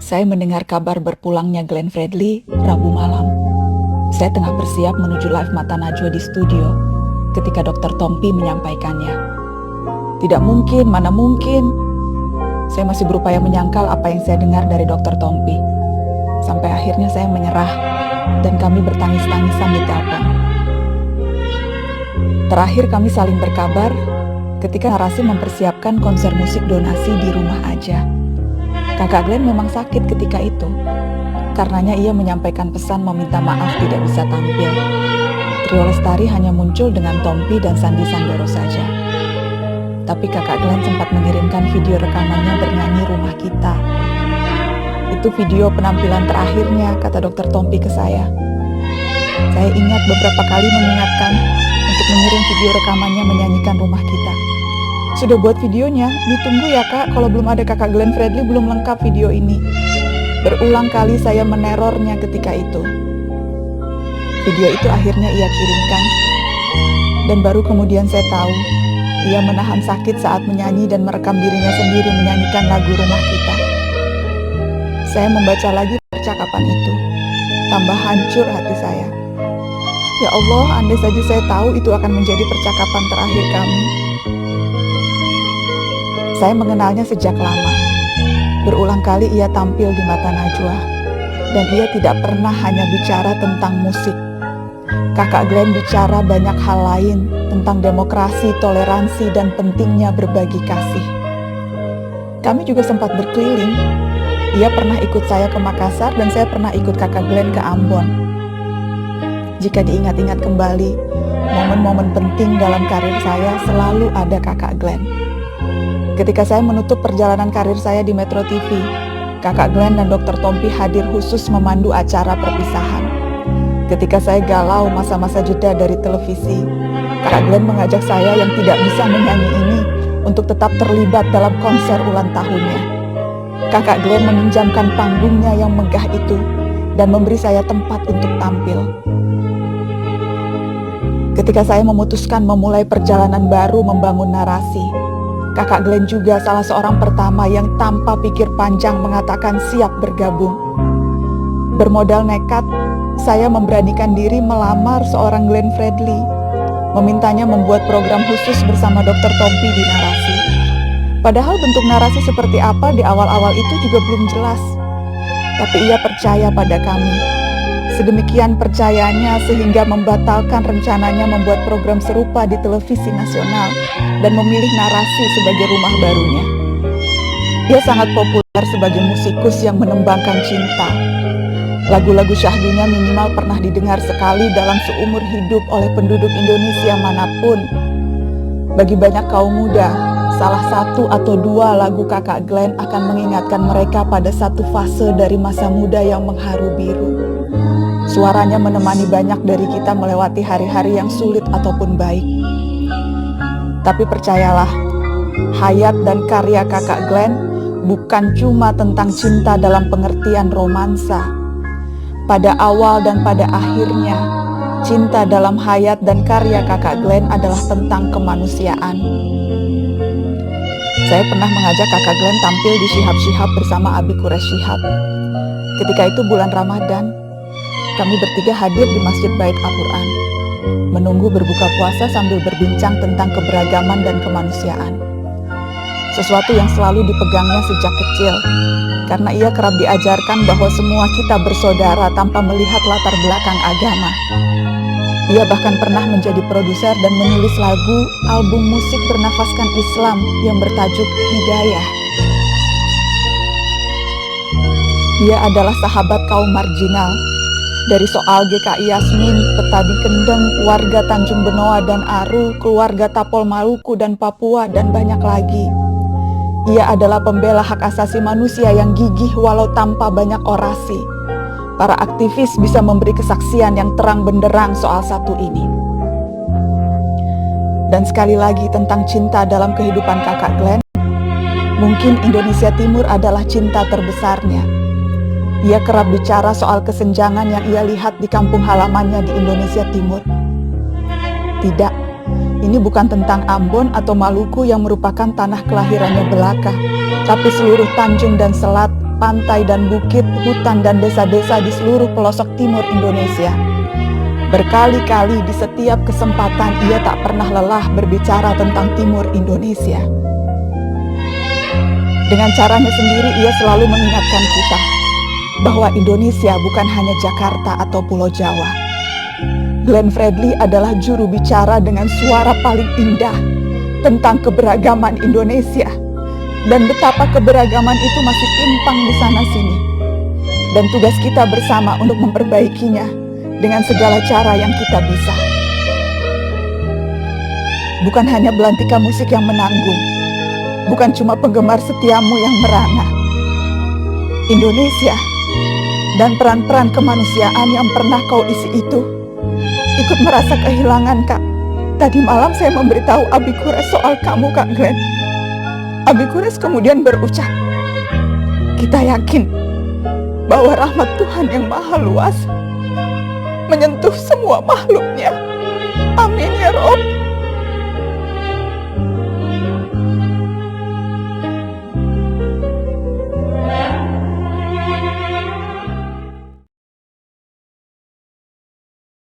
Saya mendengar kabar berpulangnya Glenn Fredly Rabu malam. Saya tengah bersiap menuju live Mata Najwa di studio ketika Dr. Tompi menyampaikannya. Tidak mungkin, mana mungkin. Saya masih berupaya menyangkal apa yang saya dengar dari Dr. Tompi. Sampai akhirnya saya menyerah dan kami bertangis-tangisan di telepon. Terakhir kami saling berkabar ketika narasi mempersiapkan konser musik donasi di rumah aja. Kakak Glenn memang sakit ketika itu. Karenanya ia menyampaikan pesan meminta maaf tidak bisa tampil. Trio Lestari hanya muncul dengan Tompi dan Sandi Sandoro saja. Tapi kakak Glenn sempat mengirimkan video rekamannya bernyanyi Rumah Kita. Itu video penampilan terakhirnya, kata Dr. Tompi ke saya. Saya ingat beberapa kali mengingatkan untuk mengirim video rekamannya menyanyikan Rumah Kita. Sudah buat videonya, ditunggu ya kak, kalau belum ada kakak Glenn Fredly belum lengkap video ini. Berulang kali saya menerornya ketika itu. Video itu akhirnya ia kirimkan. Dan baru kemudian saya tahu, ia menahan sakit saat menyanyi dan merekam dirinya sendiri menyanyikan lagu Rumah Kita. Saya membaca lagi percakapan itu. Tambah hancur hati saya. Ya Allah, andai saja saya tahu itu akan menjadi percakapan terakhir kami. Saya mengenalnya sejak lama. Berulang kali ia tampil di Mata Najwa. Dan ia tidak pernah hanya bicara tentang musik. Kakak Glenn bicara banyak hal lain tentang demokrasi, toleransi, dan pentingnya berbagi kasih. Kami juga sempat berkeliling. Ia pernah ikut saya ke Makassar dan saya pernah ikut kakak Glenn ke Ambon. Jika diingat-ingat kembali, momen-momen penting dalam karir saya selalu ada kakak Glenn. Ketika saya menutup perjalanan karir saya di Metro TV, kakak Glenn dan Dr. Tompi hadir khusus memandu acara perpisahan. Ketika saya galau masa-masa jeda dari televisi, kakak Glenn mengajak saya yang tidak bisa menyanyi ini untuk tetap terlibat dalam konser ulang tahunnya. Kakak Glenn meminjamkan panggungnya yang megah itu dan memberi saya tempat untuk tampil. Ketika saya memutuskan memulai perjalanan baru membangun narasi, kakak Glenn juga salah seorang pertama yang tanpa pikir panjang mengatakan siap bergabung. Bermodal nekat, saya memberanikan diri melamar seorang Glenn Fredly, memintanya membuat program khusus bersama Dr. Tompi di narasi. Padahal bentuk narasi seperti apa di awal-awal itu juga belum jelas. Tapi ia percaya pada kami. Sedemikian percayanya sehingga membatalkan rencananya membuat program serupa di televisi nasional dan memilih narasi sebagai rumah barunya. Ia sangat populer sebagai musikus yang menembangkan cinta. Lagu-lagu syahdunya minimal pernah didengar sekali dalam seumur hidup oleh penduduk Indonesia manapun. Bagi banyak kaum muda, salah satu atau dua lagu kakak Glenn akan mengingatkan mereka pada satu fase dari masa muda yang mengharu biru. Suaranya menemani banyak dari kita melewati hari-hari yang sulit ataupun baik. Tapi percayalah, hayat dan karya kakak Glenn bukan cuma tentang cinta dalam pengertian romansa. Pada awal dan pada akhirnya, cinta dalam hayat dan karya kakak Glenn adalah tentang kemanusiaan. Saya pernah mengajak kakak Glenn tampil di Syihab-Syihab bersama Abi Quraish Syihab. Ketika itu bulan Ramadan, kami bertiga hadir di Masjid Bait Al-Quran, menunggu berbuka puasa sambil berbincang tentang keberagaman dan kemanusiaan. Sesuatu yang selalu dipegangnya sejak kecil, karena ia kerap diajarkan bahwa semua kita bersaudara tanpa melihat latar belakang agama. Ia bahkan pernah menjadi produser dan menulis lagu album musik bernafaskan Islam yang bertajuk Hidayah. Dia adalah sahabat kaum marginal, dari soal GKI Yasmin, petani Kendeng, warga Tanjung Benoa dan Aru, keluarga Tapol Maluku dan Papua, dan banyak lagi. Ia adalah pembela hak asasi manusia yang gigih walau tanpa banyak orasi. Para aktivis bisa memberi kesaksian yang terang benderang soal satu ini. Dan sekali lagi tentang cinta dalam kehidupan kakak Glenn, mungkin Indonesia Timur adalah cinta terbesarnya. Ia kerap bicara soal kesenjangan yang ia lihat di kampung halamannya di Indonesia Timur. Tidak, ini bukan tentang Ambon atau Maluku yang merupakan tanah kelahirannya belaka, tapi seluruh tanjung dan selat pantai dan bukit, hutan dan desa-desa di seluruh pelosok timur Indonesia. Berkali-kali di setiap kesempatan ia tak pernah lelah berbicara tentang timur Indonesia. Dengan caranya sendiri ia selalu mengingatkan kita bahwa Indonesia bukan hanya Jakarta atau Pulau Jawa. Glenn Fredly adalah juru bicara dengan suara paling indah tentang keberagaman Indonesia dan betapa keberagaman itu masih timpang di sana-sini. Dan tugas kita bersama untuk memperbaikinya dengan segala cara yang kita bisa. Bukan hanya belantika musik yang menanggung, bukan cuma penggemar setiamu yang merana. Indonesia dan peran-peran kemanusiaan yang pernah kau isi itu ikut merasa kehilangan, Kak. Tadi malam saya memberitahu Abi Kures soal kamu, Kak Glenn. Abi Kures kemudian berucap, kita yakin bahwa rahmat Tuhan yang maha luas menyentuh semua makhluknya. Amin ya Rob.